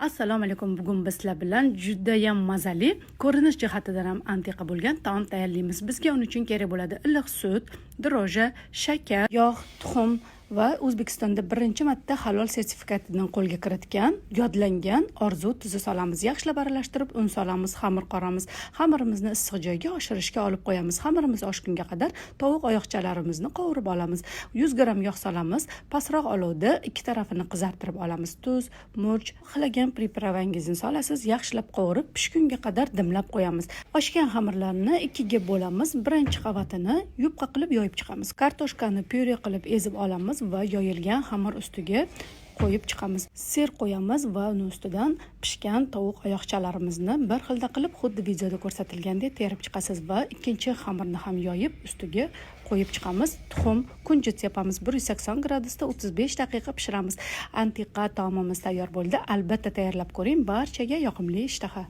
Assalomu alaykum. Bugun biz sizlar bilan judayam mazali, ko'rinish jihatidan ham antiqa bo'lgan taom tayyorlaymiz. Bizga uning uchun kerak bo'ladi iliq sut, dro'ja, shakar, yog', tuxum va O'zbekistonda birinchi marta halol sertifikatidan qo'lga kiritgan, yodlangan orzu tuzi solamiz. Yaxshilab aralashtirib un solamiz, xamir qoramiz. Xamirimizni issiq joyga oshirishga olib qo'yamiz. Xamirimiz oshgunga qadar tovuq oyoqchalarimizni qovurib olamiz. 100 gram yog' solamiz. Pastroq olovda ikki tarafini qizartirib olamiz. Tuz, murch, xalagan pripravangizni solasiz. Yaxshilab qovurib pishgunga qadar dimlab qo'yamiz. Oshgan xamirlarni ikkiga bo'lamiz. Birinchi qavatini yupqa qilib yoyib chiqamiz. Kartoshkani pyure qilib ezib olamiz va yoyilgan xamir ustiga qo'yib chiqamiz. Ser qo'yamiz va uni ustidan pishgan tovuq oyoqchalarimizni bir xilda qilib xuddi videoda ko'rsatilgandek terib chiqasiz va ikkinchi xamirni ham yoyib ustiga qo'yib chiqamiz. Tuxum, kunjut sepamiz. 180 gradusda 35 daqiqa pishiramiz. Antiqa taomimiz tayyor bo'ldi. Albatta tayyorlab ko'ring. Barchaga yoqimli ishtaha.